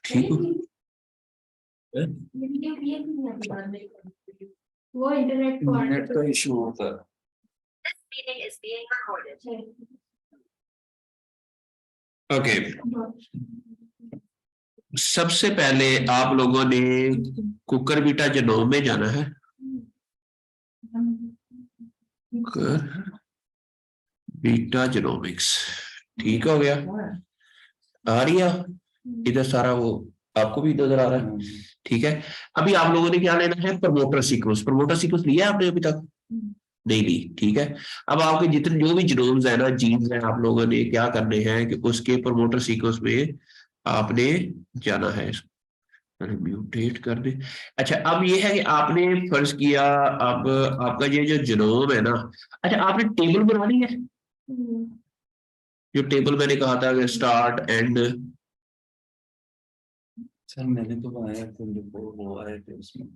ठीक हो? वो इंटरनेट का इशू होता है। ओके, सबसे पहले आप लोगों ने कुकर बीटा जीनोम में जाना है। कुकर बीटा जीनोमिक्स, ठीक हो गया? आ रही है इधर सारा, वो आपको भी नजर आ रहा है? ठीक है, अभी आप लोगों ने क्या लेना है? Promoter sequence. प्रमोटर सीक्वेंस लिया है आपने अभी तक? नहीं ली, ठीक है। अब आपके जितने जो भी जीनोम्स है ना, जीन्स है, आप लोगों ने क्या करने हैं कि उसके प्रमोटर सीक्वेंस में आपने जाना है। म्यूटेट कर दे। अच्छा, अब ये है कि आपने फर्ज किया, अब आपका ये जो जीनोम है ना, अच्छा आपने टेबल बना ली है? जो टेबल मैंने कहा था कि स्टार्ट एंड। सर मैंने तो बनाया वो आए थे उसमें।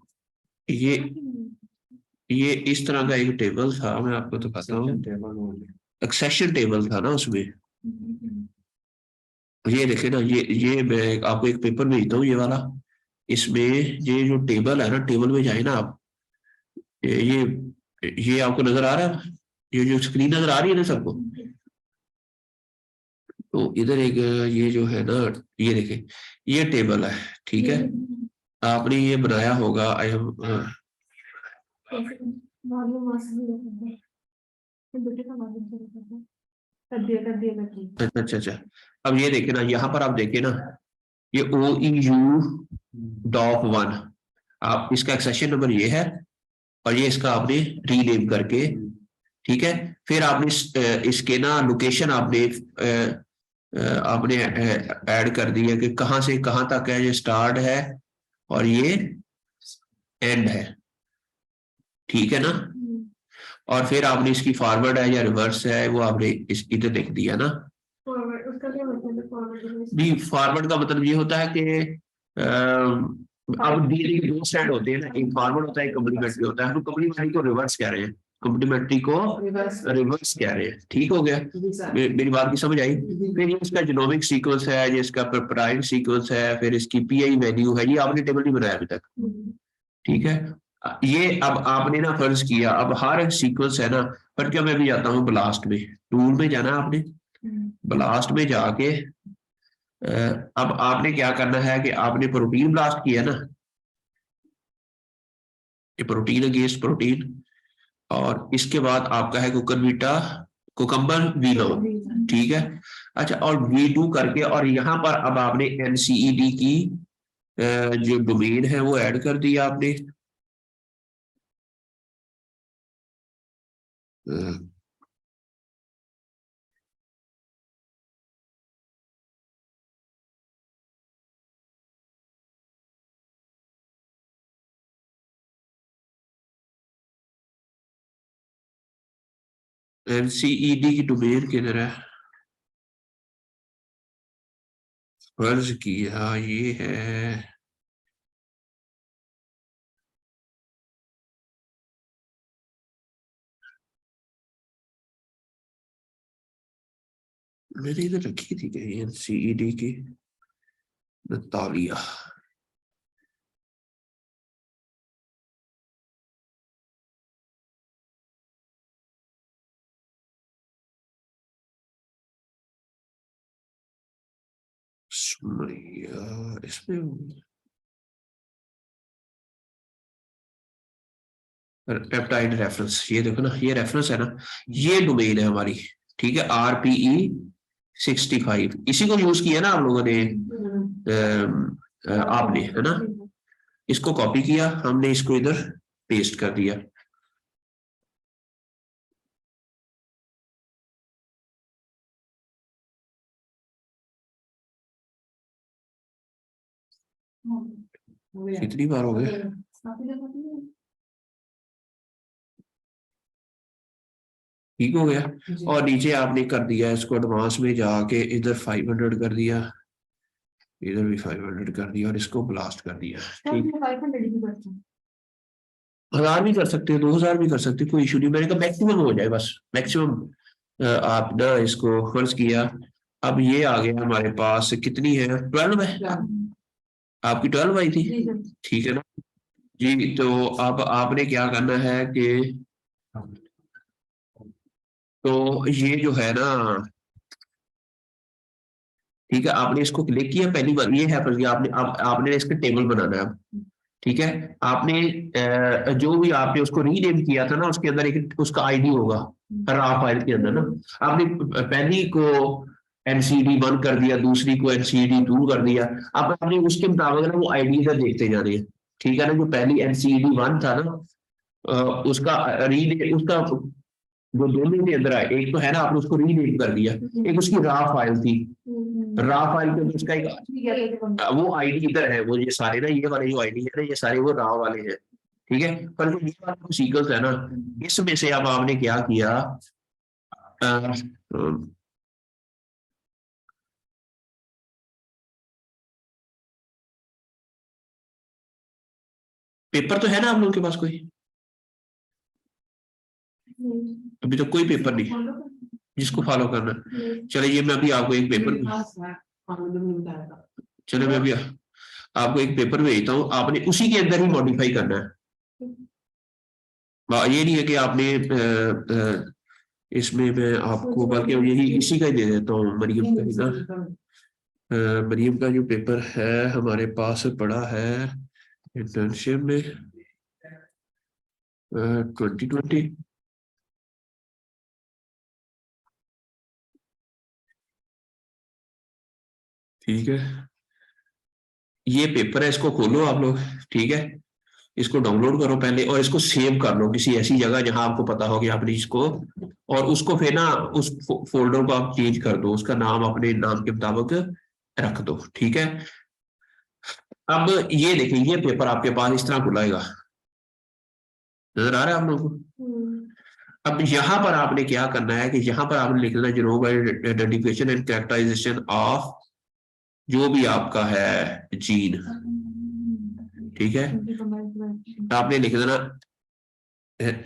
ये इस तरह का एक टेबल था, मैं आपको तो पता हूँ, एक्सेशन टेबल था ना उसमें। ये देखे ना, ये मैं आपको एक पेपर भेजता हूँ, ये वाला। इसमें ये जो टेबल है ना, टेबल में जाए ना आप, ये आपको नजर आ रहा है? ये जो स्क्रीन नजर आ रही है ना सबको? तो इधर एक ये जो है ना, ये देखे, ये टेबल है, ठीक है। आपने ये बनाया होगा, आई एम अच्छा। अब ये देखे ना, यहाँ पर आप देखे ना, ये OEU डॉप 1, आप इसका एक्सेशन नंबर ये है, और ये इसका आपने रीनेम करके, ठीक है। फिर आपने इसके ना लोकेशन आपने ऐड कर दी है कि कहाँ से कहाँ तक है, ये स्टार्ट है और ये एंड है, ठीक है ना। और फिर आपने इसकी फॉरवर्ड है या रिवर्स है, वो आपने इस इधर लिख दिया ना। नहीं, फॉरवर्ड का मतलब ये होता है कि अब दिए के दो स्टैंड होते हैं ना, एक फॉरवर्ड होता है, एक कम्प्लीमेंट्री होता है। हम कम्प्लीमेंट्री को रिवर्स कह रहे हैं, कम्प्लीमेंट्री को रिवर्स कह रहे हैं, ठीक हो गया? मेरी बात की समझ आई? फिर ये इसका जीनोमिक सीक्वेंस है, ये इसका पेप्टाइड सीक्वेंस है, फिर इसकी PI वैल्यू है। ये आपने टेबल नहीं बनाया अभी तक, ठीक है। ये अब आपने ना फर्ज किया, अब हर सीक्वेंस है ना, पर क्या मैं भी जाता हूँ ब्लास्ट में, टूल में जाना आपने, ब्लास्ट में जाके अब आपने क्या करना है कि आपने प्रोटीन ब्लास्ट किया ना, ये प्रोटीन अगेंस्ट प्रोटीन, और इसके बाद आपका है कुकर बीटा कुकम्बर V9, ठीक है। अच्छा, और V2 करके, और यहाँ पर अब आपने NCED की जो डोमेन है वो ऐड कर दिया आपने। NCED की डोमेन किधर है? फर्ज किया ये है, मैंने इधर रखी थी कहीं NCED की नतालिया। इसमें पेप्टाइड रेफरेंस, ये देखो ना, ये रेफरेंस है ना, ये डोमेन है हमारी, ठीक है। RPE65, इसी को यूज किया ना आप लोगों ने, आपने, है ना। इसको कॉपी किया हमने, इसको इधर पेस्ट कर दिया। कितनी बार हो गए? ठीक हो गया। और नीचे आपने कर दिया इसको एडवांस में जाके, इधर 500 कर दिया, इधर भी 500 कर दिया, और इसको ब्लास्ट कर दिया। ठीक, 1000 भी कर सकते हो, 2000 भी कर सकते हो, कोई इशू नहीं। मैंने कहा मैक्सिमम हो जाए बस, मैक्सिमम। आप ना इसको फर्ज किया, अब ये आ गया हमारे पास, कितनी है? 12 है, आपकी 12 आई थी, जी सर। ठीक है ना जी। तो अब आपने क्या करना है कि तो ये जो है ना, ठीक है, आपने इसको क्लिक किया पहली बार, ये है पर आपने इसका टेबल बनाना है अब, ठीक है। आपने जो भी आपने उसको रीनेम किया था ना, उसके अंदर एक उसका आईडी होगा रा फाइल के अंदर ना। आपने पहली को NCD1 कर दिया, दूसरी को NCD2 कर दिया। अब आपने उसके मुताबिक ना वो आईडी इधर देखते जाने हैं, ठीक है ना। जो पहली NCD1 था ना, उसका रीनेम, उसका जो दोनों के अंदर आए, एक तो है ना आपने उसको रीनेम कर दिया, एक उसकी रा फाइल थी, रा फाइल के अंदर उसका एक वो आईडी इधर है, वो ये सारे ना, ये वाले जो आईडी है ना, ये सारे वो रा वाले हैं, ठीक है। पर जो ये वाला सीक्वेंस है ना, इसमें से अब आपने क्या किया, पेपर तो है ना आप लोगों के पास कोई, अभी तो कोई पेपर नहीं जिसको फॉलो करना। चलो ये मैं अभी आपको एक पेपर, चलो मैं अभी आपको एक पेपर भेजता हूँ, आपने उसी के अंदर ही मॉडिफाई करना है। ये नहीं है कि आपने इसमें मैं आपको, बल्कि यही इसी का ही दे देता हूँ, मरियम का ही ना। मरियम का जो पेपर है हमारे पास पड़ा है इंटर्नशिप में 2020, ठीक है। ये पेपर है, इसको खोलो आप लोग, ठीक है। इसको डाउनलोड करो पहले और इसको सेव कर लो किसी ऐसी जगह जहां आपको पता हो कि आपने इसको, और उसको फिर ना उस फोल्डर को आप चेंज कर दो, उसका नाम अपने नाम के मुताबिक रख दो, ठीक है। अब ये देखिए, ये पेपर आपके पास इस तरह खुलाएगा, नजर आ रहा है आप लोगों को। अब यहाँ पर आपने क्या करना है कि यहाँ पर आपने लिख देना genome identification and characterization of जो भी आपका है जीन, ठीक है। आपने लिख देना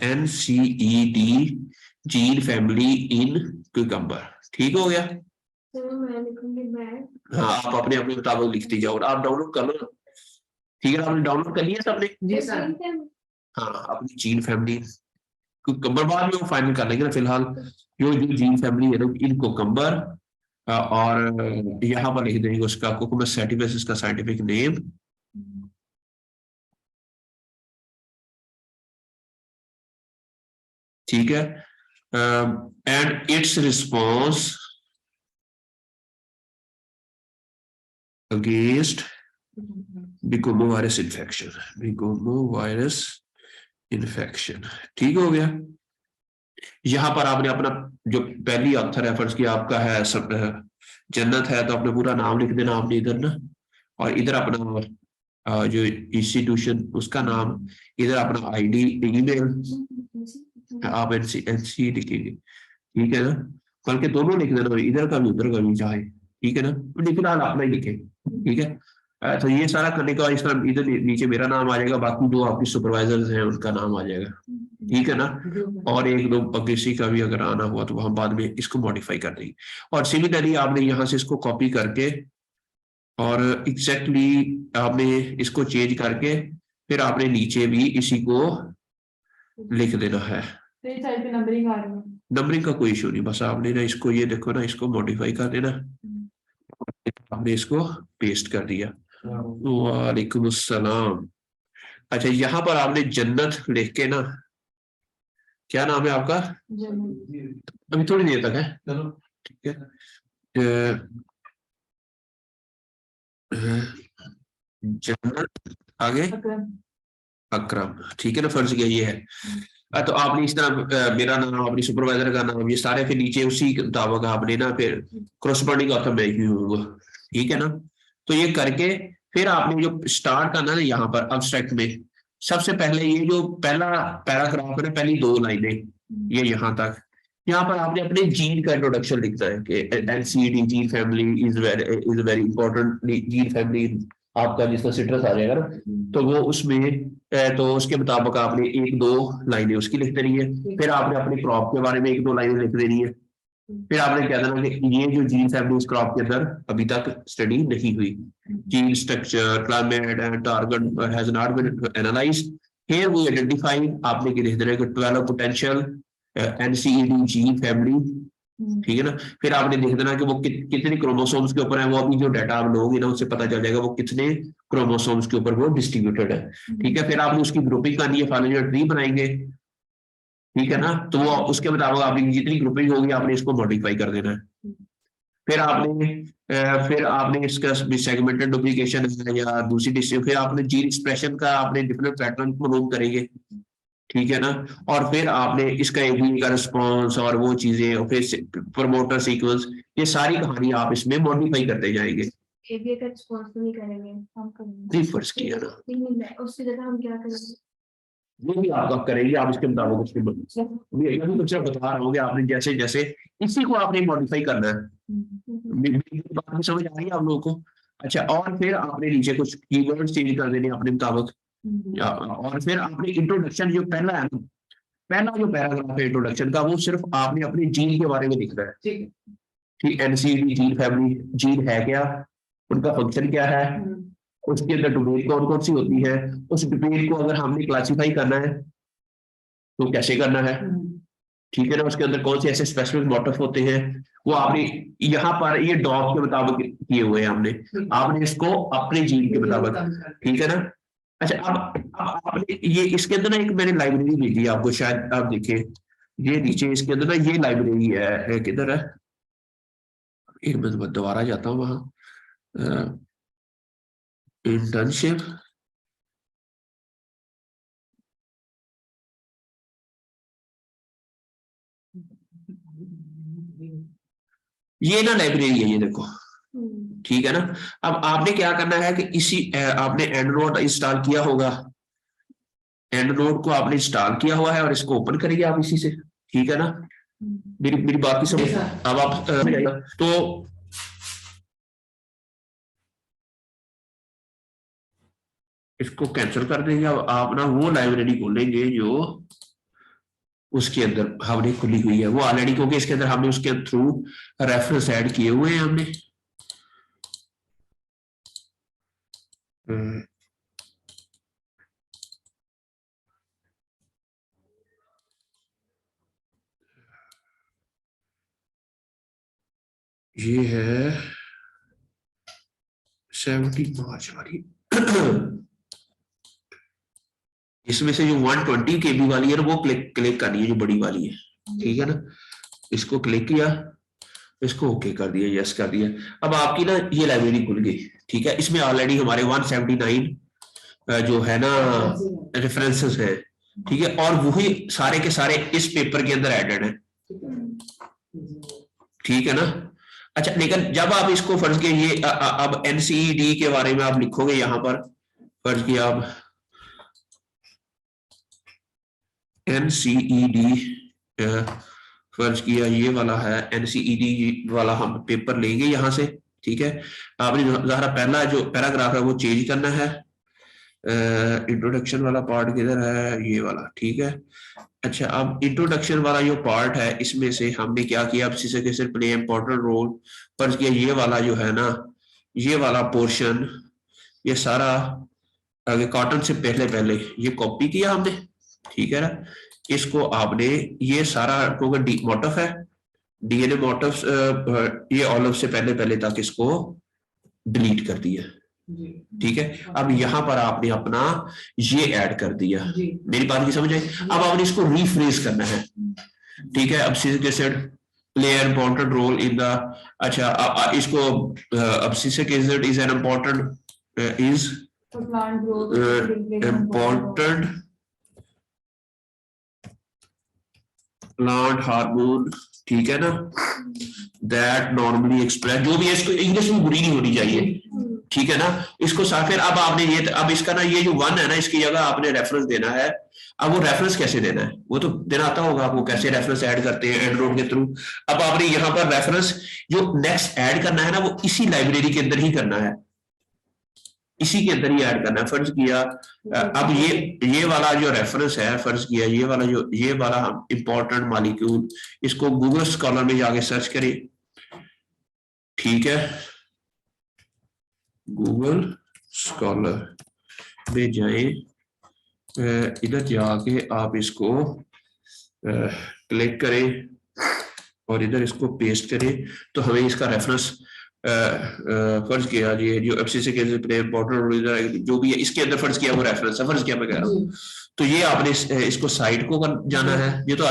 NCED gene family in cucumber, ठीक हो गया। मैं लिखूंगी बैग। हाँ, आप अपने अपने मुताबिक लिखती जाओ, आप डाउनलोड कर लो, ठीक है। आपने डाउनलोड कर लिया सबने? जी सर। हाँ, अपनी जीन फैमिली क्यूकम्बर बाद में वो फाइनल कर लेंगे ना, फिलहाल जो जो जीन फैमिली है ना इन क्यूकम्बर, और यहाँ पर लिख देंगे उसका कुकुमस सैटिवस, इसका साइंटिफिक नेम, ठीक है। And its response against begomo virus infection, begomo virus infection, ठीक हो गया। यहाँ पर आपने अपना जो पहली ऑथर रेफरेंस की आपका है जन्नत है, तो अपना पूरा नाम लिख देना आपने इधर ना, और इधर अपना जो इंस्टीट्यूशन उसका नाम, इधर अपना आईडी, ईमेल आप NC लिखेंगे, ठीक है ना। बल्कि दोनों लिख देना, इधर का भी उधर का भी चाहे, ठीक है ना, फिलहाल अपना ही लिखे, ठीक है। तो ये सारा करने का इस तरह इधर नीचे मेरा नाम आ जाएगा, बाकी जो आपके सुपरवाइजर्स हैं उनका नाम आ जाएगा, ठीक है ना। और एक दो किसी का भी अगर आना हुआ तो हम बाद में इसको मॉडिफाई कर देंगे। और सिमिलरली आपने यहाँ से इसको कॉपी करके और एग्जैक्टली आपने इसको चेंज करके फिर आपने नीचे भी इसी को लिख देना है। नंबरिंग आ रही है, नंबरिंग का कोई इशू नहीं, बस आपने ना इसको ये देखो ना, इसको मॉडिफाई कर देना, आपने इसको पेस्ट कर दिया। वालेकुम अस्सलाम। अच्छा, यहाँ पर आपने जन्नत लिख के ना, क्या नाम है आपका? अभी थोड़ी देर तक है, चलो ठीक है। जन्नत आगे अकरम, ठीक है ना, फर्ज किया ये है। तो आपने इस तरह मेरा नाम, अपनी सुपरवाइजर का नाम, ये सारे फिर नीचे उसी के मुताबिक आपने ना फिर क्रॉसबॉन्डिंग ऑथर मैं ही होगा, ठीक है ना। तो ये करके फिर आपने जो स्टार्ट करना ना यहाँ पर अब्स्ट्रैक्ट में, सबसे पहले ये जो पहला पैराग्राफ है ना, पहली 2 लाइनें ये यहाँ तक, यहाँ पर आपने अपने जीन का इंट्रोडक्शन लिखना है कि NCD gene family is very important gene family, आपका जिसका सिट्रस आ जाएगा ना, तो वो उसमें तो उसके मुताबिक आपने 1-2 लाइनें उसकी लिख देनी है। फिर आपने अपने क्रॉप के बारे में 1-2 लाइनें लिख देनी है, फिर आपने क्या देना कि ये जो जीन फैमिली इस क्रॉप के अंदर अभी तक स्टडी नहीं हुई, gene structure climate and target has not been analysed, here we identify, आपने लिख देना कि 12 पोटेंशियल एनसीईडी जीन फैमिली, ठीक है ना। फिर आपने देख देना कि वो कितने क्रोमोसोम्स के ऊपर है, वो अभी जो डाटा आप लोगे ना उससे पता चल जाएगा वो कितने क्रोमोसोम्स के ऊपर वो डिस्ट्रीब्यूटेड है, ठीक है। फिर आपने उसकी ग्रुपिंग करनी है, फाइनली ट्री बनाएंगे, ठीक है ना। तो वो उसके मुताबिक आपकी जितनी ग्रुपिंग होगी आपने इसको मॉडिफाई कर देना है। फिर आपने इसका सेगमेंटेड डुप्लीकेशन है या दूसरी डिस्ट्रीब्यूशन, फिर आपने जीन एक्सप्रेशन का आपने डिफरेंट पैटर्न को नोट करेंगे, ठीक है ना। और फिर आपने इसका एबी का रिस्पॉन्स और वो चीजें और फिर प्रमोटर सीक्वेंस, ये सारी कहानी आप इसमें मॉडिफाई करते जाएंगे। एबीए का रिस्पॉन्स नहीं करेंगे, हम करेंगे फर्ज किया ना, नहीं, उसकी जगह हम क्या करेंगे? वो भी आप करेंगे, आप इसके मुताबिक उसके कुछ बता रहा हूँ कि आपने जैसे जैसे इसी को आपने मॉडिफाई करना है। मेरी बात में समझ आ रही है आप लोगों को? अच्छा, और फिर आपने नीचे कुछ कीवर्ड चेंज कर देने अपने मुताबिक, और फिर आपने इंट्रोडक्शन जो पहला है ना, पहला जो पैराग्राफ है इंट्रोडक्शन का, वो सिर्फ आपने अपने जीन के बारे में लिखना है, ठीक। एनसीडी जीन फैमिली, जीन है क्या, उनका फंक्शन क्या है, उसके अंदर डोमेन कौन कौन सी होती है, उस डोमेन को अगर हमने क्लासिफाई करना है तो कैसे करना है, ठीक है ना। उसके अंदर कौन से ऐसे स्पेसिफिक मोटिफ होते हैं, वो आपने यहाँ पर ये डॉग के मुताबिक किए हुए हैं हमने, आपने इसको अपने जीन के मुताबिक, ठीक है ना। अच्छा, अब आपने ये इसके अंदर ना एक मैंने लाइब्रेरी भेजी है आपको, शायद आप देखें, ये नीचे इसके अंदर ना ये लाइब्रेरी है, किधर है, एक मिनट दोबारा जाता हूँ वहां, इंटर्नशिप, ये ना लाइब्रेरी है, ये देखो, ठीक है ना। अब आपने क्या करना है कि इसी आपने एंड नोट इंस्टॉल किया होगा, एंड नोट को आपने इंस्टॉल किया हुआ है और इसको ओपन करेंगे आप इसी से, ठीक है ना। मेरी मेरी बात की समझ, अब आप तो इसको कैंसिल कर देंगे। अब आप ना वो लाइब्रेरी खोलेंगे जो उसके अंदर हमने खुली हुई है, वो ऑलरेडी, क्योंकि इसके अंदर हमने उसके थ्रू रेफरेंस ऐड किए हुए हैं हमने। ये है 75 वाली इसमें से जो 120 KB वाली है ना, वो क्लिक करनी है, जो बड़ी वाली है, ठीक है ना। इसको क्लिक किया, इसको ओके कर दिया, यस कर दिया। अब आपकी ना ये लाइब्रेरी खुल गई, ठीक है। इसमें ऑलरेडी हमारे 179 जो है ना रेफरेंसेस है, ठीक है, और वही सारे के सारे इस पेपर के अंदर एडेड है, ठीक है ना। अच्छा, लेकिन जब आप इसको फर्ज किए ये अब एनसीईडी के बारे में आप लिखोगे यहाँ पर, फर्ज किया आप एनसीईडी, फर्ज किया ये वाला है एनसीईडी वाला, हम पेपर लेंगे यहाँ से, ठीक है। आपने ज़रा पहला जो पैराग्राफ है वो चेंज करना है, इंट्रोडक्शन वाला पार्ट किधर है, ये वाला, ठीक है। अच्छा, अब इंट्रोडक्शन वाला जो पार्ट है इसमें से हमने क्या किया, अब सिर्फ प्ले इंपॉर्टेंट रोल, फर्ज किया ये वाला जो है ना, ये वाला पोर्शन, ये सारा आगे कॉटन से पहले पहले ये कॉपी किया हमने, ठीक है ना। इसको आपने ये सारा क्योंकि मोटिफ है, डीएनए मोटिफ, ये ऑलिव से पहले पहले तक इसको डिलीट कर दिया, ठीक है। अब यहाँ पर आपने अपना ये ऐड कर दिया, मेरी बात की समझ आई। अब आपने इसको रीफ्रेज करना है, ठीक है। अब play an important role in the, अच्छा इसको अब cystic acid is an important is important plant hormone, ठीक है ना, दैट नॉर्मली एक्सप्रेस, जो भी है इसको इंग्लिश में बुरी नहीं होनी चाहिए, ठीक है ना। इसको साथ फिर अब आपने ये, अब इसका ना ये जो 1 है ना, इसकी जगह आपने रेफरेंस देना है। अब वो रेफरेंस कैसे देना है, वो तो देना आता होगा आपको, कैसे रेफरेंस ऐड करते हैं एंड नोट के थ्रू। अब आपने यहाँ पर रेफरेंस जो नेक्स्ट ऐड करना है ना, वो इसी लाइब्रेरी के अंदर ही करना है, इसी के अंदर ही ऐड करना है। फर्ज किया अब ये वाला जो रेफरेंस है, फर्ज किया ये वाला हम इंपॉर्टेंट मॉलिक्यूल, इसको गूगल स्कॉलर में जाके सर्च करें, ठीक है, गूगल स्कॉलर में जाए, इधर जाके आप इसको क्लिक करें और इधर इसको पेस्ट करें, तो हमें इसका रेफरेंस फर्ज किया जी जो एफसीसी के इंपॉर्टेंट जो भी है इसके अंदर फर्ज किया वो रेफरेंस है, फर्ज किया मैं कह रहा हूँ। तो ये आपने इसको साइट को जाना है, ये तो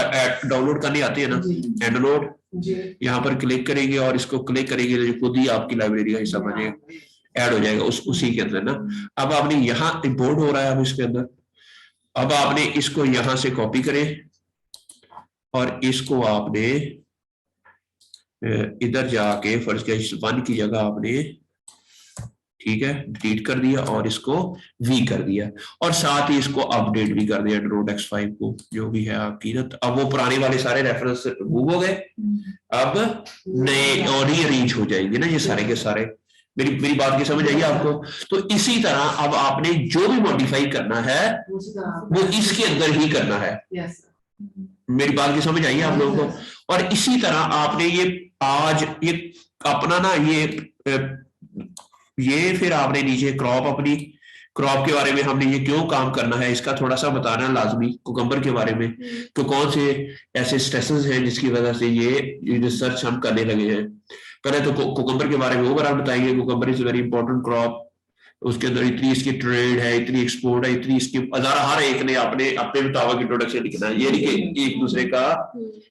डाउनलोड करनी आती है ना, एंडलोड, यहाँ पर क्लिक करेंगे और इसको क्लिक करेंगे तो खुद ही आपकी लाइब्रेरी का हिस्सा बनेगा, ऐड हो जाएगा उसी के अंदर ना। अब आपने यहाँ इंपोर्ट हो रहा है अब इसके अंदर, अब आपने इसको यहाँ से कॉपी करें और इसको आपने इधर जाके फर्ज किया 1 की जगह आपने, ठीक है, डिलीट कर दिया और इसको वी कर दिया और साथ ही इसको अपडेट भी कर दिया एंड्रॉइड X5 को जो भी है आपकी ना। अब वो पुराने वाले सारे रेफरेंस मूव हो गए, अब नए और रीअरेंज हो जाएंगे ना ये सारे के सारे। मेरी बात की समझ आई आपको? तो इसी तरह अब आपने जो भी मॉडिफाई करना है वो इसके अंदर ही करना है। मेरी बात की समझ आई आप लोगों को? और इसी तरह आपने ये आज ये अपना ना ये फिर आपने नीचे क्रॉप, अपनी क्रॉप के बारे में हमने ये क्यों काम करना है इसका थोड़ा सा बताना लाजमी, कुकम्बर के बारे में, तो कौन से ऐसे स्ट्रेसेस हैं जिसकी वजह से ये रिसर्च हम करने लगे हैं। पहले तो कुकम्बर के बारे में ओवरऑल बताएंगे, cucumber is very important crop, उसके अंदर इतनी इसकी ट्रेड है, इतनी एक्सपोर्ट है, इतनी इसकी हजारा, हर एक ने अपने अपने मुताबिक इंट्रोडक्शन लिखना है, ये नहीं कि एक दूसरे का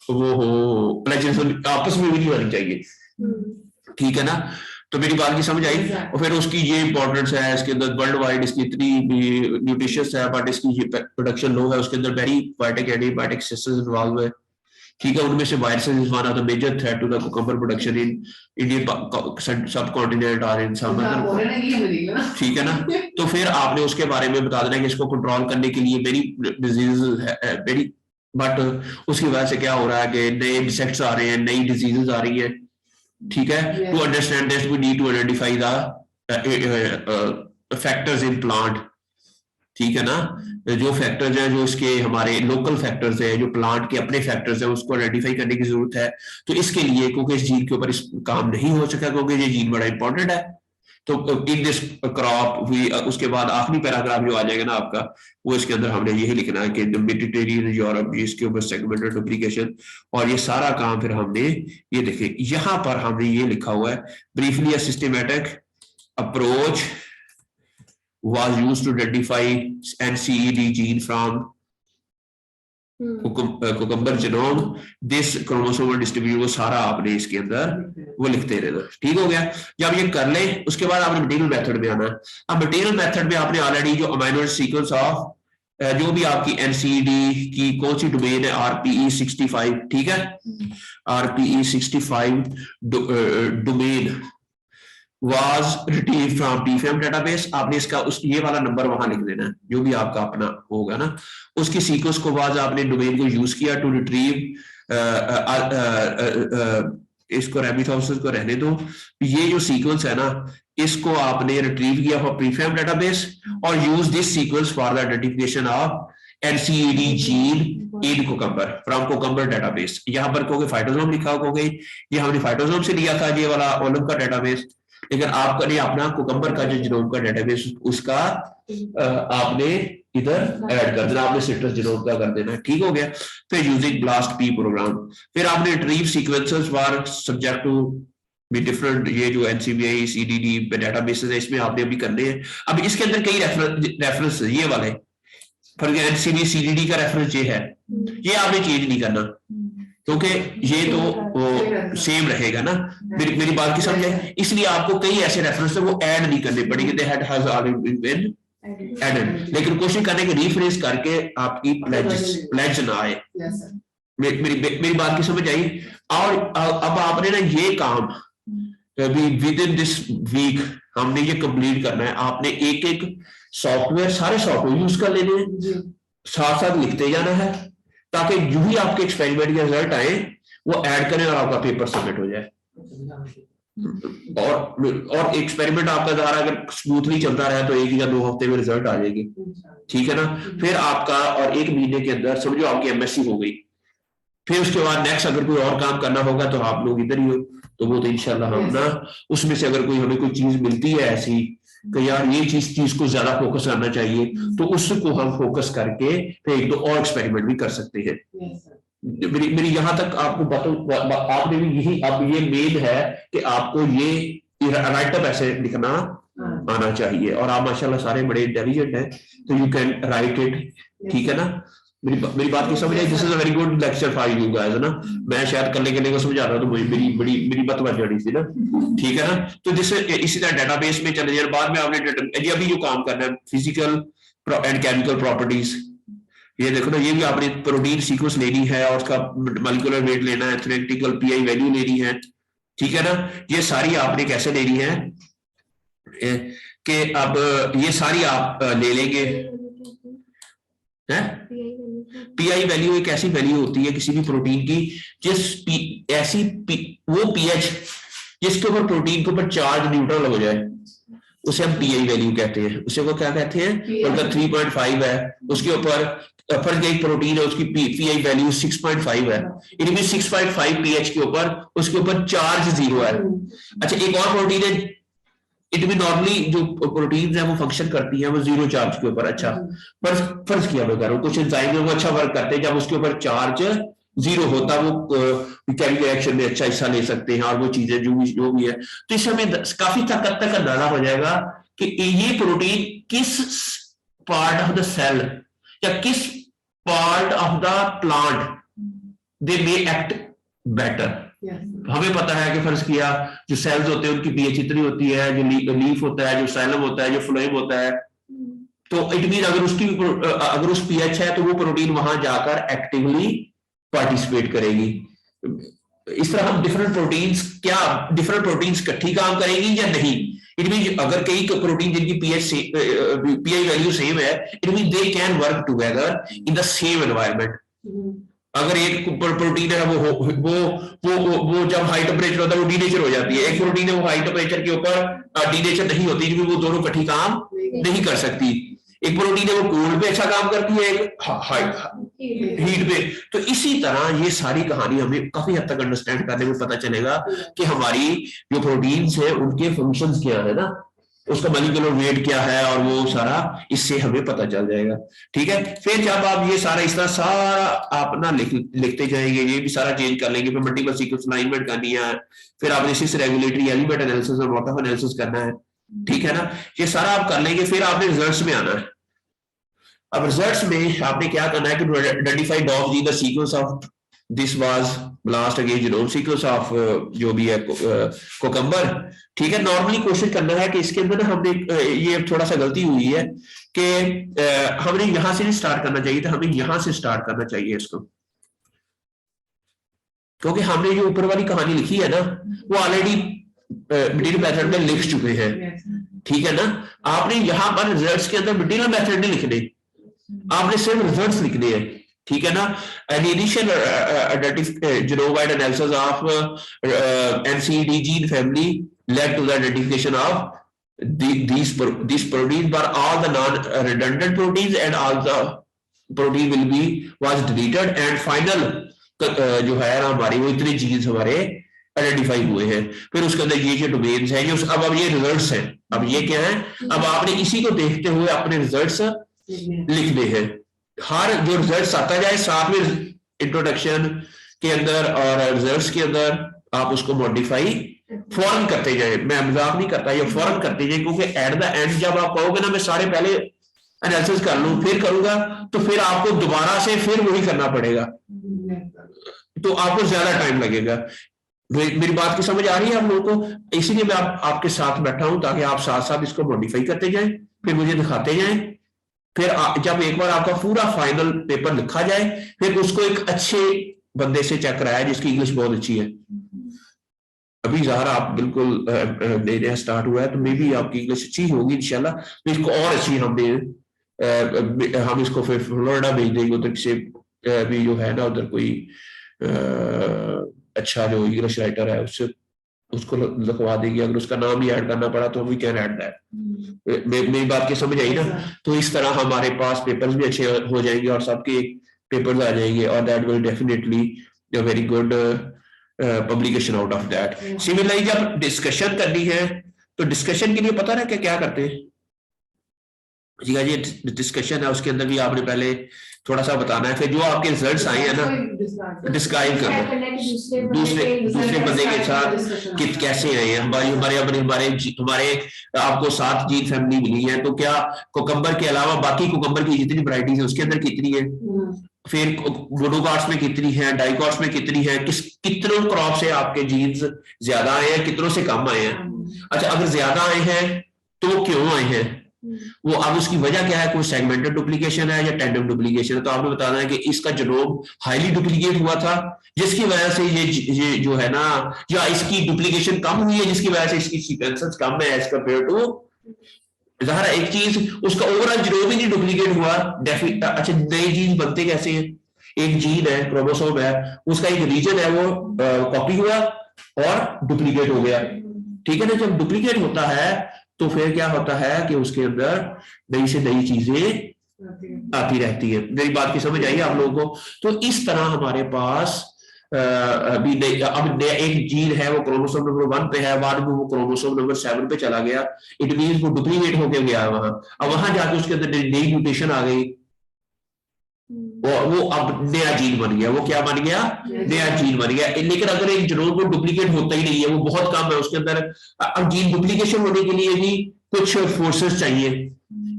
वो हो प्लेजरिज्म आपस में भी नहीं होनी चाहिए, ठीक है ना। तो मेरी बात की समझ आई? और फिर उसकी ये इंपॉर्टेंस है, इसके अंदर वर्ल्ड वाइड इसकी इतनी न्यूट्रिशियस है बट इसकी प्रोडक्शन लो है, उसके अंदर very biotic antibiotic systems involve है, ठीक है। उनमें से viruses is one of the major threat to the cucumber production in Indian subcontinent और इन समर, ठीक है ना। तो फिर आपने उसके बारे में बता देना कि इसको कंट्रोल करने के लिए वेरी डिजीजेस है वेरी, बट उसकी वजह से क्या हो रहा है कि नए इंसेक्ट्स आ रहे हैं, नई डिजीजेस आ रही है, ठीक है। To understand this we need to identify the factors in plant, ठीक है ना। जो फैक्टर्स हैं जो इसके हमारे लोकल फैक्टर्स हैं, जो प्लांट के अपने फैक्टर्स हैं, उसको आइडेंटिफाई करने की जरूरत है। तो इसके लिए क्योंकि इस जीन के ऊपर इस काम नहीं हो सका क्योंकि ये जीन बड़ा इंपॉर्टेंट है, तो इन दिस क्रॉप भी उसके बाद आखिरी पैराग्राफ जो आ जाएगा ना आपका, वो इसके अंदर हमने यही लिखना है कि मेडिटेरियन यूरोप इसके ऊपर सेगमेंटेड डुप्लीकेशन, और ये सारा काम फिर हमने ये देखे यहाँ पर हमने ये लिखा हुआ है, briefly a systematic approach was used to identify NCED gene from cucumber genome, this chromosomal distribution, वो सारा आपने इसके अंदर वो लिखते रहना, ठीक हो गया। जब ये कर ले उसके बाद आपने मटेरियल मेथड में आना है। अब मटेरियल मेथड में आपने ऑलरेडी जो अमाइनो सीक्वेंस ऑफ जो भी आपकी NCED की कौन सी डोमेन है RPE65, ठीक है, RPE65 domain was retrieved from PFAM database, आपने इसका ये वाला नंबर वहां लिख देना है जो भी आपका अपना होगा ना, उसकी सीक्वेंस को बाद आपने डोमेन को यूज किया टू रिट्रीव, इसको रेबिथॉप्सिस को रहने दो, ये जो सीक्वेंस है ना इसको आपने रिट्रीव किया फॉर PFAM database और use this sequence for the identification of NCED gene in cucumber from cucumber database. यहाँ पर कहोगे फाइटोसोम लिखा होगा, ये हमने फाइटोसोम से लिया था ये वाला ओलम का डेटाबेस, लेकिन आपका नहीं अपना कुकम्बर का जो जीनोम का डेटाबेस उसका आपने इधर ऐड कर देना, आपने सिट्रस जीनोम का कर देना, ठीक हो गया। फिर यूजिंग ब्लास्ट पी प्रोग्राम, फिर आपने retrieve sequences for subject to भी डिफरेंट, ये जो NCBI CDD डेटाबेसेस है इसमें आपने अभी करने हैं। अब इसके अंदर कई रेफरेंस ये वाले, फॉर NCBI CDD का रेफरेंस ये है, ये आपने चेंज नहीं करना क्योंकि ये तो सेम रहेगा ना। मेरी बात की समझ है, इसलिए आपको कई ऐसे रेफरेंस वो ऐड नहीं करने पड़ेंगे, they has already been added, लेकिन कोशिश करने की रीफ्रेश करके आपकी प्लेज ना आए। मेरी बात की समझ आई? और अब आपने ना ये काम विद इन दिस वीक हमने ये कंप्लीट करना है। आपने एक एक सॉफ्टवेयर सारे सॉफ्टवेयर यूज कर लेने हैं, साथ साथ लिखते जाना है ताकि जो ही आपके एक्सपेरिमेंट के रिजल्ट आए वो ऐड करें और आपका पेपर सबमिट हो जाए। और एक्सपेरिमेंट आपका ज़रा अगर स्मूथली चलता रहा तो 1 या 2 हफ्ते में रिजल्ट आ जाएगी, ठीक है ना। फिर आपका और 1 महीने के अंदर समझो आपकी एमएससी हो गई। फिर उसके बाद नेक्स्ट अगर कोई और काम करना होगा तो आप लोग इधर ही हो, तो वो तो इंशाल्लाह हम ना उसमें से अगर कोई हमें कोई चीज मिलती है ऐसी कि यार ये चीज को ज्यादा फोकस करना चाहिए, तो उसको हम फोकस करके फिर 1-2 और एक्सपेरिमेंट भी कर सकते हैं। मेरी यहाँ तक आपको आपने भी यही, अब ये मेन है कि आपको ये राइट अप ऐसे लिखना आना चाहिए, और आप माशाल्लाह सारे बड़े इंटेलिजेंट हैं, तो यू कैन राइट इट, ठीक है ना। मेरी बात की समझ आई? This is a very good lecture for you guys, ना। मैं शायद करने को समझा रहा, तो मेरी बात बन जानी थी ना, ठीक है ना। तो इसी तरह डेटाबेस में चले जाए, बाद में आपने अभी जो काम करना है फिजिकल एंड केमिकल प्रॉपर्टीज, ये देखो ना, ये भी आपने प्रोटीन सीक्वेंस लेनी है और उसका मॉलिक्यूलर वेट लेना है, थ्योरेटिकल पीआई वैल्यू लेनी है, ठीक है ना। ये सारी आपने कैसे लेनी है कि अब ये सारी आप ले लेंगे, है। पीआई वैल्यू एक ऐसी वैल्यू होती है किसी भी प्रोटीन की वो पीएच जिसके ऊपर प्रोटीन के ऊपर चार्ज न्यूट्रल हो जाए, उसे हम पीआई वैल्यू कहते हैं। उसे वो क्या कहते हैं? अगर 3.5 है उसके ऊपर, फर्ज एक प्रोटीन है उसकी पीआई वैल्यू 6.5 है, इनमें 6.5 पीएच के ऊपर उसके ऊपर चार्ज 0 है। अच्छा, एक और प्रोटीन है, इनमें नॉर्मली जो प्रोटीन है वो फंक्शन करती है वो 0 चार्ज के ऊपर। अच्छा, फर्ज किया मैं करूं कुछ एंजाइम वो अच्छा वर्क करते हैं, जब उसके ऊपर चार्ज 0 होता वो केमिकल रिएक्शन में अच्छा हिस्सा ले सकते हैं, और वो चीजें जो भी है, तो इससे हमें काफी ताकत तक अंदाजा हो जाएगा कि ये प्रोटीन किस पार्ट ऑफ द सेल या किस part of the plant they may act better. हमें पता है कि फर्ज किया जो सेल्स होते हैं उनकी पीएच इतनी होती है, जो लीफ होता है, जो साइलम होता है, जो फ्लोएम होता है, तो इट मीन अगर उस पीएच है तो वो प्रोटीन वहां जाकर एक्टिवली पार्टिसिपेट करेगी। इस तरह हम डिफरेंट प्रोटीन्स इकट्ठी काम करेंगी या नहीं, इट मीन अगर कई प्रोटीन जिनकी पीआई वैल्यू सेम है, it mean they can work together in the same environment. अगर एक प्रोटीन है वो जब हाई टेम्परेचर होता है वो डीनेचर हो जाती है, एक प्रोटीन है वो हाई टेम्परेचर के ऊपर डीनेचर नहीं होती, क्योंकि वो दोनों इकट्ठी काम नहीं कर सकती। एक प्रोटीन है वो कोल्ड पे अच्छा काम करती है, एक हीट पे। तो इसी तरह ये सारी कहानी हमें काफी हद तक अंडरस्टैंड करने में पता चलेगा कि हमारी जो प्रोटीन्स है उनके फंक्शंस क्या है ना, उसका मॉलिक्यूलर वेट क्या है, और वो सारा इससे हमें पता चल जाएगा, ठीक है। फिर जब आप ये सारा इस तरह सारा आप ना लिखते जाएंगे, ये भी सारा चेंज कर लेंगे, फिर मल्टीपल सीक्वेंस अलाइनमेंट करनी है, फिर आपने सिस रेगुलेटरी एलिमेंट एनालिसिस और मॉड ऑफ एनालिसिस करना है, ठीक है ना। ये सारा आप कर लेंगे, फिर आपने रिजल्ट्स में आना है। अब रिजल्ट्स में आपने क्या करना है कि identify dog G the sequence of this was blast against genome sequence of जो भी है कोकम्बर, ठीक है। नॉर्मली कोशिश करना है कि इसके अंदर हमने ये थोड़ा सा गलती हुई है कि हमने यहां से नहीं स्टार्ट करना चाहिए था, हमें यहां से स्टार्ट करना चाहिए इसको, क्योंकि हमने जो ऊपर वाली कहानी लिखी है ना वो ऑलरेडी मटेरियल मेथड में लिख चुके हैं, ठीक है ना। आपने यहां पर रिजल्ट्स के अंदर मटेरियल मेथड नहीं लिखने, आपने सिर्फ रिजल्ट्स लिखने हैं, ठीक है ना। An initial genome-wide analysis of NCD gene family led to the identification of these proteins, but all the non-redundant proteins and all the protein was deleted, and final जो है ना हमारी वो इतने जीन्स हमारे आइडेंटिफाई हुए हैं। फिर उसके अंदर ये जो डोमेन्स हैं, जो अब ये रिजल्ट्स हैं, अब ये क्या है, अब आपने इसी को देखते हुए अपने रिजल्ट्स लिखने हैं। हर जो रिजल्ट्स आता जाए साथ में इंट्रोडक्शन के अंदर और रिजल्ट्स के अंदर आप उसको मॉडिफाई फौरन करते जाए। मैं मजाक नहीं करता, ये फौरन करते जाए, क्योंकि एट द एंड जब आप कहोगे ना मैं सारे पहले एनालिसिस कर लूं फिर करूंगा, तो फिर आपको दोबारा से फिर वही करना पड़ेगा, तो आपको ज्यादा टाइम लगेगा। मेरी बात की समझ आ रही है आप लोगों को? इसीलिए मैं आपके साथ बैठा हूं ताकि आप साथ साथ इसको मॉडिफाई करते जाएं, फिर मुझे दिखाते जाएं। फिर जब एक बार आपका पूरा फाइनल पेपर लिखा जाए, फिर उसको एक अच्छे बंदे से चेक कराया जिसकी इंग्लिश बहुत अच्छी है। अभी ज़ाहिर आप बिल्कुल नया स्टार्ट हुआ है, तो मे भी आपकी इंग्लिश अच्छी होगी इंशाल्लाह, तो इसको और अच्छी हम इसको फिर फ्लोरिडा भेज देंगे, उधर से भी जो है ना उधर कोई अच्छा जो इंग्लिश राइटर है उससे उसको लिखवा देगी, अगर उसका नाम भी ऐड करना पड़ा तो वी कैन ऐड दैट। मेरी बात की समझ आई ना? तो इस तरह हमारे पास पेपर्स भी अच्छे हो जाएंगे और सबके पेपर्स आ जाएंगे, और that will definitely a very good publication out of that. Similarly जब डिस्कशन करनी है तो डिस्कशन के लिए पता ना क्या क्या करते हैं जी? ये डिस्कशन है, उसके अंदर भी आपने पहले थोड़ा सा बताना है, फिर जो आपके रिजल्ट्स आए हैं ना डिस्क्राइब कर दो दूसरे बंदे के साथ कि कैसे आए हैं। हमारे आपको 7 जीन फैमिली मिली है, तो क्या कोकम्बर के अलावा बाकी कोकम्बर की जितनी वैरायटीज है उसके अंदर कितनी है, फिर मोनोकॉट्स में कितनी है, डाइकॉट्स में कितनी है, कितनों क्रॉप से आपके जीन्स ज्यादा आए हैं, कितनों से कम आए हैं। अच्छा, अगर ज्यादा आए हैं तो क्यों आए हैं, वो अब उसकी वजह क्या है, कोई सेगमेंटेड डुप्लीकेशन है या टैंडम डुप्लीकेशन है। तो आपने बताना है कि इसका जीनोम हाईली डुप्लीकेट हुआ था जिसकी वजह से ये जो है ना, या इसकी डुप्लीकेशन कम हुई है जिसकी वजह से इसकी सीक्वेंसेस कम है एज कंपेयर टू। ज़ाहिर एक चीज उसका ओवरऑल जीनोम ही नहीं डुप्लीकेट हुआ। अच्छा, नए जीन बनते कैसे हैं? एक जीन है, क्रोमोसोम है, उसका एक रीजन है वो कॉपी हुआ और डुप्लीकेट हो गया, ठीक है ना? जब डुप्लीकेट होता है तो फिर क्या होता है कि उसके अंदर नई से नई चीजें आती रहती है। मेरी बात की समझ आई आप लोगों को? तो इस तरह हमारे पास अभी अब एक जीन है वो क्रोमोसोम नंबर 1 पे है, बाद में वो क्रोमोसोम नंबर 7 पे चला गया, इट मींस वो डुप्लीकेट होके गया वहां। अब वहां जाके उसके अंदर नई म्यूटेशन आ गई, वो अब नया जीन बन गया। वो क्या बन गया? नया जीन बन गया। लेकिन अगर एक जीनोम को डुप्लीकेट होता ही नहीं है, वो बहुत कम है उसके अंदर, अब जीन डुप्लीकेशन होने के लिए भी कुछ फोर्सेस चाहिए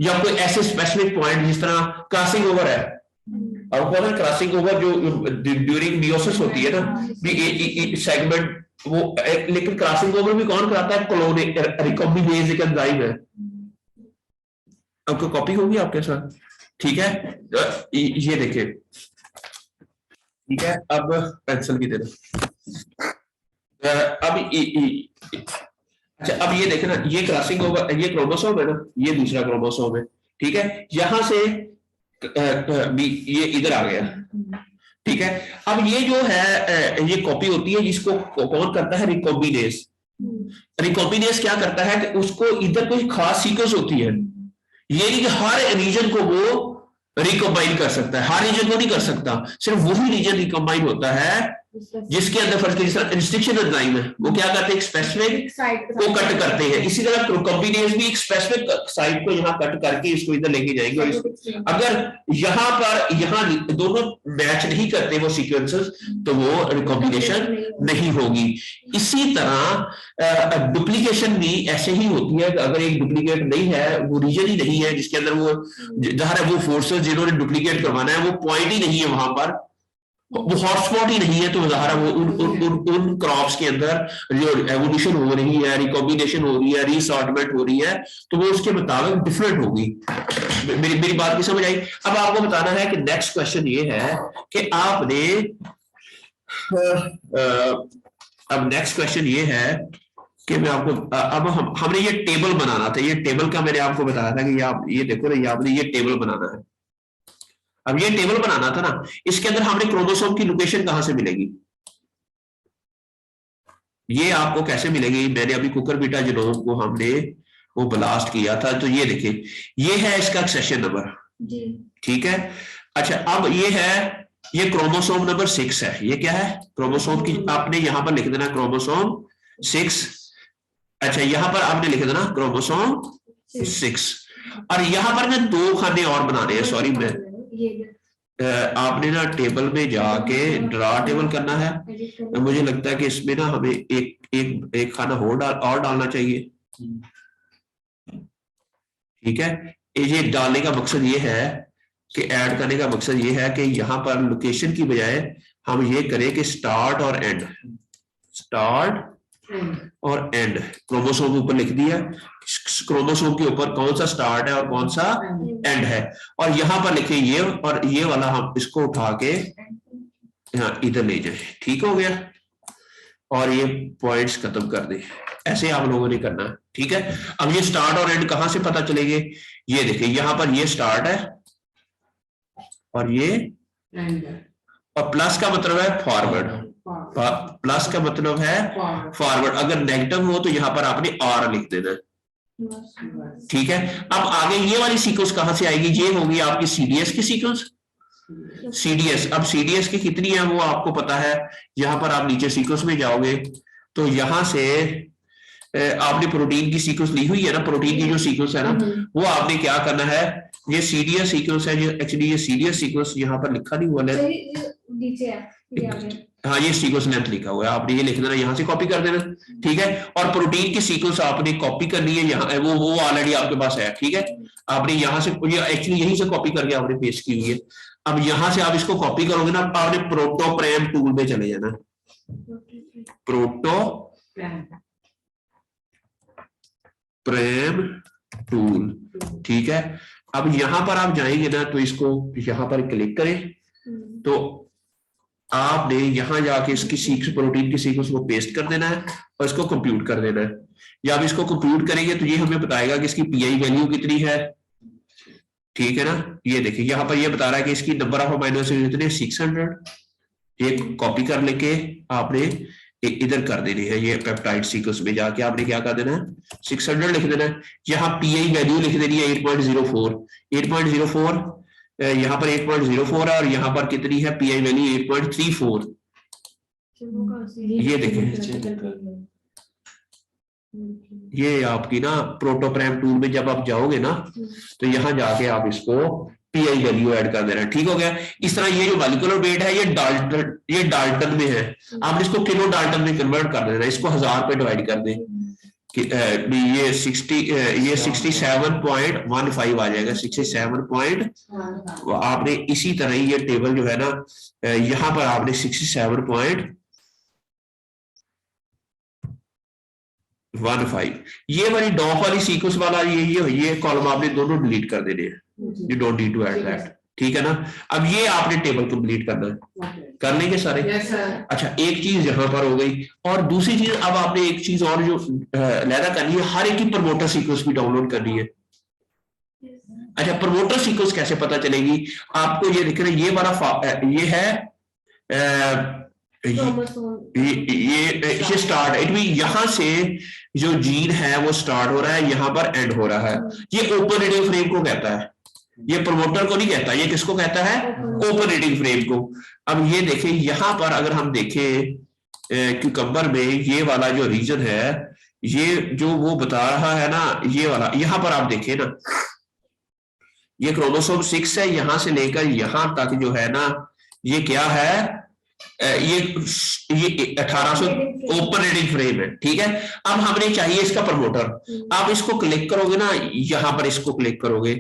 या कोई ऐसे स्पेसिफिक पॉइंट, जिस तरह क्रॉसिंग ओवर है। अब पता है क्रॉसिंग ओवर जो ड्यूरिंग मियोसिस होती है ना, सेगमेंट वो, लेकिन क्रॉसिंग ओवर भी कौन कराता है? क्लोन रिकॉम्बिनेज एक एंजाइम है। आपको कॉपी होगी आपके साथ, ठीक है? ये देखिए, ठीक है, अब पेंसिल की तरह अब अच्छा, अब ये देखे ना, ये क्रॉसिंग ओवर, ये क्रोमोसोम है ना, ये दूसरा क्रोमोसोम है, ठीक है? यहां से ये इधर आ गया, ठीक है? अब ये जो है ये कॉपी होती है, जिसको कौन करता है? रिकॉम्बिनेज। रिकॉम्बिनेज क्या करता है कि उसको इधर कोई खास सीक्वेंस होती है, ये नहीं कि हर रीजन को वो रिकॉम्बाइन कर सकता है, हर रीजन को नहीं कर सकता, सिर्फ वही रीजन रिकॉम्बाइन होता है जिसके अंदर फर्क रिस्ट्रिक्शन एंजाइम है। वो क्या करते हैं? एक स्पेसिफिक को कट करते हैं। इसी तरह रिकॉम्बिनेज भी एक स्पेसिफिक साइट को यहाँ कट करके इसको इधर लेके जाएंगे, और अगर यहाँ दोनों मैच नहीं करते वो सीक्वेंसेस, तो वो रिकॉम्बिनेशन नहीं होगी। इसी तरह डुप्लीकेशन भी ऐसे ही होती है कि अगर एक डुप्लीकेट नहीं है, वो रीजन ही नहीं है जिसके अंदर वो, जहाँ वो फोर्सेस जिन्होंने डुप्लीकेट करवाना है वो पॉइंट ही नहीं है वहां पर, वो हॉटस्पॉट ही नहीं है, तो ज़ाहिर है वो उन क्रॉप्स के अंदर जो एवोल्यूशन हो रही है, रिकॉम्बिनेशन हो रही है, रीसॉर्टमेंट हो रही है, तो वो उसके मुताबिक डिफरेंट होगी। मेरी बात की समझ आई? अब आपको बताना है कि नेक्स्ट क्वेश्चन ये है कि आपने अब नेक्स्ट क्वेश्चन ये है कि मैं आपको अब हमने ये टेबल बनाना था। ये टेबल का मैंने आपको बताया था कि आप ये देखो ना, आपने ये टेबल बनाना है। अब ये टेबल बनाना था ना, इसके अंदर हमने क्रोमोसोम की लोकेशन कहां से मिलेगी, ये आपको कैसे मिलेगी? मैंने अभी कुकर बीटा जीनोम को हमने वो ब्लास्ट किया था, तो ये देखिए, ये है इसका सेशन नंबर, ठीक है? अच्छा, अब ये है, ये क्रोमोसोम नंबर 6 है। ये क्या है? क्रोमोसोम की, आपने यहां पर लिख देना क्रोमोसोम 6। अच्छा, यहां पर आपने लिख देना क्रोमोसोम 6, और यहां पर मैं 2 खाने और बनाने हैं। सॉरी, मैं आपने ना टेबल में जाके ड्रा टेबल करना है। मुझे लगता है कि इसमें ना हमें एक खाना और डालना चाहिए, ठीक है? ये डालने का मकसद ये है कि ऐड करने का मकसद ये है कि यहाँ पर लोकेशन की बजाय हम ये करें कि स्टार्ट और एंड, स्टार्ट और एंड क्रोमोसोम के ऊपर लिख दिया, क्रोमोसोम के ऊपर कौन सा स्टार्ट है और कौन सा एंड है, और यहां पर लिखे ये, और ये वाला हम इसको उठा के यहाँ इधर ले जाए, ठीक हो गया? और ये पॉइंट्स खत्म कर दे। ऐसे आप लोगों ने करना है, ठीक है? अब ये स्टार्ट और एंड कहां से पता चलेंगे? ये देखिए, यहां पर ये स्टार्ट है और ये, और प्लस का मतलब है फॉरवर्ड, प्लस का मतलब है फॉरवर्ड, अगर नेगेटिव हो तो यहाँ पर आपने आर लिख देना है। ठीक है, अब आगे ये वाली सीक्वेंस कहां से आएगी, ये होगी आपकी सीडीएस की सीक्वेंस। सीडीएस, अब सीडीएस की कितनी है वो आपको पता है, यहां पर आप नीचे सीक्वेंस में जाओगे तो यहां से आपने प्रोटीन की सीक्वेंस ली हुई है ना, प्रोटीन की जो सीक्वेंस है ना, वो आपने क्या करना है, ये सीडीएस सीक्वेंस है, एक्चुअली ये सीडीएस सीक्वेंस यहाँ पर लिखा नहीं हुआ है, नीचे है, ये आ गया। हाँ ये सीक्वेंस लेंथ लिखा हुआ है, आपने ये लिख देना, यहाँ से कॉपी कर देना। ठीक है, और प्रोटीन की सीक्वेंस आपने कॉपी करनी है, यहाँ वो ऑलरेडी आपके पास है। ठीक है, आपने यहाँ से एक्चुअली यहीं से कॉपी करके आपने पेस्ट की हुई है। अब यहाँ से आप इसको कॉपी करोगे ना, आपने प्रोटोप्रेम टूल में चले जाना, प्रोटोप्रेम टूल। ठीक है, अब यहाँ पर आप जाएंगे ना तो इसको यहाँ पर क्लिक करें, तो आपने यहां जाके इसकी सीक्वेंस, प्रोटीन की सीक्वेंस को पेस्ट कर देना है और इसको कंप्यूट कर देना है। जब इसको कंप्यूट करेंगे तो ये हमें बताएगा कि इसकी पीआई वैल्यू कितनी है। ठीक है ना, ये देखिए यहाँ पर ये बता रहा है कि इसकी नंबर ऑफ अमीनो एसिड कितने 600। ये कॉपी कर लेके आपने इधर कर देनी है, ये पेप्टाइड सीक्वेंस में जाके आपने क्या कर देना है 600 लिख देना है। यहाँ पीआई वैल्यू लिख देनी है 8.04, 8.04 यहाँ पर 8.04 है और यहाँ पर कितनी है पीआई वैल्यू 8.34। ये देखें, ये आपकी ना प्रोटोप्रेम टूल में जब आप जाओगे ना तो यहाँ जाके आप इसको पीआई वैल्यू ऐड कर देना। ठीक हो गया। इस तरह ये जो मॉलिक्यूलर वेट है ये डाल्टन में है, आपने इसको किलो डाल्टन में कन्वर्ट कर देना, इसको 1000 पे डिवाइड कर दें कि ये 67.15 आ जाएगा, 67 आपने इसी तरह ही ये टेबल जो है ना यहाँ पर आपने 67.15 ये वाली डॉप वाली सीक्वेंस वाला ये कॉलम आपने दोनों डिलीट कर देने हैं, you don't need to add that. ठीक है ना, अब ये आपने टेबल कंप्लीट करना है, कर लेंगे सारे। अच्छा, एक चीज यहां पर हो गई, और दूसरी चीज अब आपने एक चीज और जो लहदा करनी है, हर एक की प्रमोटर सीक्वेंस भी डाउनलोड करनी है। अच्छा, प्रमोटर सीक्वेंस कैसे पता चलेगी आपको, ये देख रहे ये वाला ये है ये स्टार्ट, इट मीन यहां से जो जीन है वो स्टार्ट हो रहा है, यहां पर एंड हो रहा है। ये ओपन रीडिंग फ्रेम को कहता है, ये प्रमोटर को नहीं कहता, ये किसको कहता है, ओपन रीडिंग फ्रेम को। अब ये देखें यहां पर अगर हम देखें क्यूकम्बर में ये वाला जो रीजन है, ये जो वो बता रहा है ना, ये वाला यहां पर आप देखें ना, ये क्रोमोसोम 6 है, यहां से लेकर यहां तक जो है ना ये क्या है, ये 1800 ओपन रीडिंग फ्रेम है। ठीक है, अब हमें चाहिए इसका प्रमोटर, आप इसको क्लिक करोगे ना, यहां पर इसको क्लिक करोगे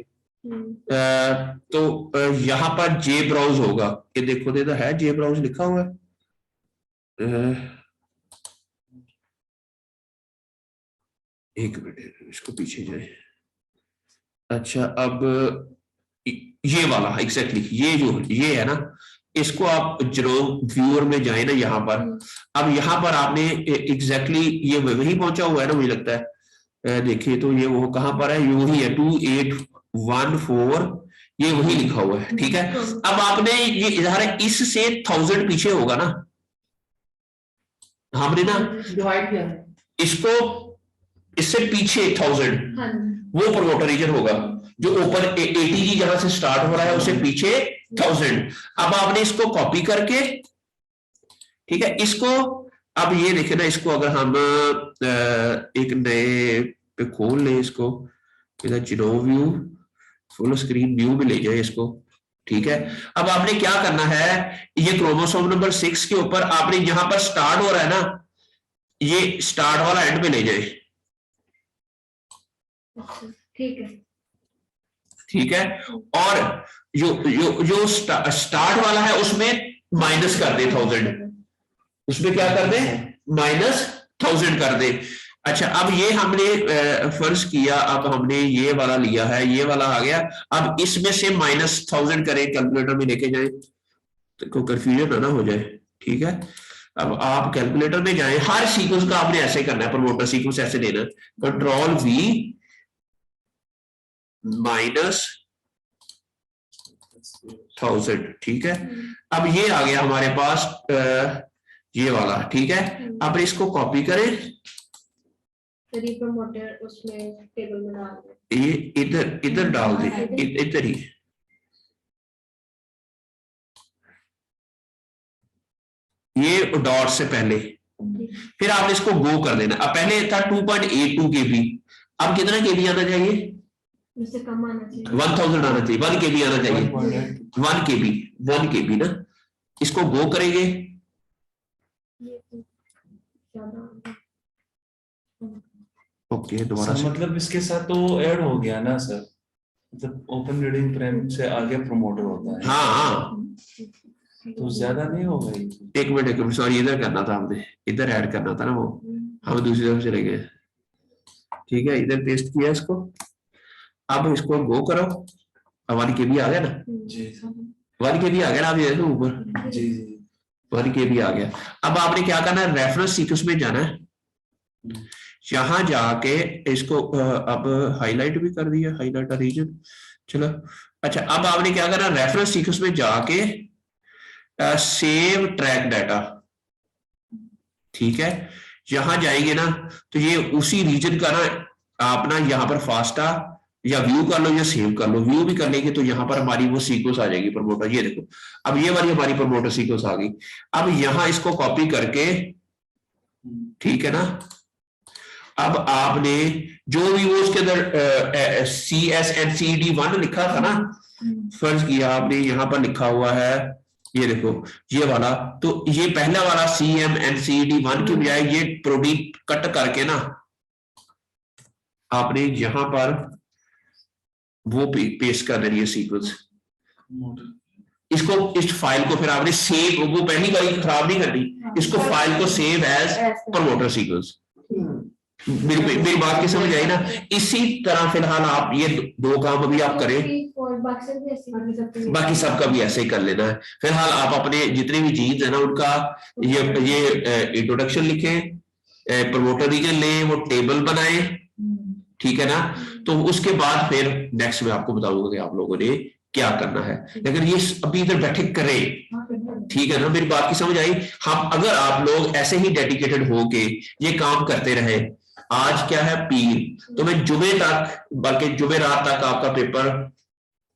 तो यहां पर जे ब्राउज होगा, ये देखो दे है जे ब्राउज लिखा हुआ है। एक मिनट इसको पीछे जाए। अच्छा, अब ये वाला एग्जैक्टली ये है ना, इसको आप जेनोम व्यूअर में जाए ना यहाँ पर, अब यहाँ पर आपने एग्जैक्टली ये वही पहुंचा हुआ है ना, मुझे लगता है, देखिए तो ये वो कहां पर है, ये वही है 2814, ये वही लिखा हुआ है। ठीक है, अब आपने ये इधर इससे 1000 पीछे होगा ना, हमने ना डिवाइड किया इसको इससे पीछे 1000 वो प्रमोटर रीजन होगा, जो ऊपर एटीजी जहां से स्टार्ट हो रहा है उससे पीछे 1000। अब आपने इसको कॉपी करके, ठीक है, इसको अब ये देखे ना, इसको अगर हम एक नए पे खोल लें, इसको इधर genome view full screen view में ले जाए इसको। ठीक है, अब आपने क्या करना है, ये क्रोमोसोम नंबर 6 के ऊपर आपने यहां पर स्टार्ट हो रहा है ना, ये स्टार्ट वाला एंड पे ले जाए। ठीक है, ठीक है, और जो स्टार्ट वाला है उसमें माइनस कर दे 1000, उसमें क्या कर दे -1000 कर दे। अच्छा, अब ये हमने फर्ज किया, अब हमने ये वाला लिया है, ये वाला आ गया, अब इसमें से -1000 करें, कैलकुलेटर में लेके जाए तो कंफ्यूजन ना हो जाए। ठीक है, अब आप कैलकुलेटर में जाएं, हर सीक्वेंस का आपने ऐसे करना है, प्रमोटर सीक्वेंस ऐसे लेना, कंट्रोल V -1000। ठीक है, अब ये आ गया हमारे पास ये वाला, ठीक है। अब इसको कॉपी करें, प्रमोटर उसमें टेबल में डाल दो। ये इधर इधर डाल दे, इधर ही, ये डॉट से पहले, फिर आपने इसको गो कर देना। अब पहले था 2.82 KB, अब कितना KB आना चाहिए? उससे कम आना चाहिए, 1000 आना चाहिए, 1 KB आना चाहिए, 1 KB ना। इसको गो करेंगे, ये तो ज्यादा। ओके दोबारा सर से, मतलब इसके साथ तो ऐड हो गया ना सर, मतलब ओपन रीडिंग फ्रेम से आगे प्रमोटर होता है। हाँ हाँ, तो ज्यादा नहीं होगा ये? एक मिनट सॉरी, इधर करना था हमने, इधर ऐड करना था ना वो, हम दूसरी तरफ चले गए। ठीक है, इधर पेस्ट किया इसको, अब इसको गो करो। अब 1 KB आ गया ना, जी 1 KB आ गया ना, आप ये देखो ऊपर जी जी 1 KB आ गया। अब आपने क्या करना है, रेफरेंस सीक्वेंस में जाना है, यहां जाके इसको अब हाईलाइट भी कर दिया, हाईलाइट रीजन, चलो। अच्छा, अब आपने क्या करना, रेफरेंस सीक्वेंस में जाके सेव ट्रैक डाटा, ठीक है। यहां जाएंगे ना तो ये उसी रीजन का ना, आप ना यहाँ पर फास्टा या व्यू कर लो या सेव कर लो। व्यू भी कर लेंगे तो यहाँ पर हमारी वो सीक्वेंस आ जाएगी प्रमोटर, ये देखो अब ये वाली हमारी प्रमोटर सीक्वेंस आ गई। अब यहाँ इसको कॉपी करके, ठीक है ना, अब आपने जो भी वो उसके अंदर CSNCD1 लिखा था ना, फर्ज किया आपने यहाँ पर लिखा हुआ है, ये देखो ये वाला, तो ये पहला वाला CMNCD1 की बजाय ये प्रोडक्ट कट करके ना आपने यहां पर वो पेस्ट कर देनी है सीक्वेंस। इसको, इस फाइल को फिर आपने सेव, वो पहली बार खराब नहीं करनी, इसको फाइल को सेव एज प्रमोटर सीक्वेंस। मेरी बात की समझ आई ना? इसी तरह फिलहाल आप ये दो काम अभी आप करें, और बाकी सबका भी ऐसे ही कर लेना है। फिलहाल आप अपने जितने भी जीन्स है ना उनका ये इंट्रोडक्शन लिखें, प्रमोटर रीजन लें, वो टेबल बनाएं, ठीक है ना। तो उसके बाद फिर नेक्स्ट में आपको बताऊंगा कि आप लोगों ने क्या करना है, लेकिन ये अभी इधर बैठे करें, ठीक है ना। मेरी बात की समझ आई? हम अगर आप लोग ऐसे ही डेडिकेटेड हो के ये काम करते रहे, आज क्या है पीर, तो मैं जुमे तक, बल्कि जुमे रात तक आपका पेपर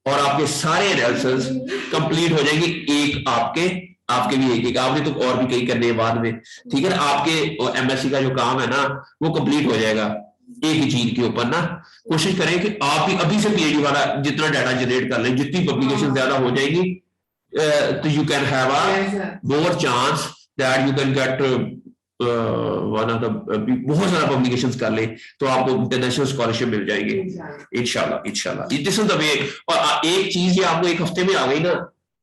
और आपके सारे एनालिसिस कंप्लीट हो जाएंगे। एक आपके भी एक आपने तो और भी कई करने हैं बाद में, ठीक है ना। आपके MSc का जो काम है ना वो कंप्लीट हो जाएगा एक ही चीज के ऊपर ना। कोशिश करें कि आप भी अभी से PhD वाला जितना डाटा जनरेट कर लें, जितनी पब्लिकेशन ज्यादा हो जाएगी तो you can have a more chance that you can get one of the, बहुत सारा पब्लिकेशंस कर ले तो आपको इंटरनेशनल स्कॉलरशिप मिल जाएगी इंशाल्लाह इंशाल्लाह। This is the way. और एक चीज ये आपको एक हफ्ते में आ गई ना,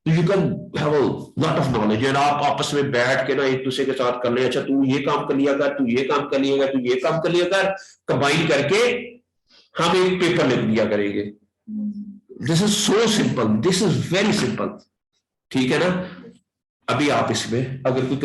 you can have a lot of knowledge, and आप आपस में बैठ के ना एक दूसरे के साथ कर ले, अच्छा तू ये काम कर लिया कर, तू ये काम कर लिया कर, तू ये काम कर लिया कर, कंबाइन करके हम एक पेपर लिख दिया करेंगे। This is so simple, this is very simple, ठीक है ना। अभी आप इसमें अगर कोई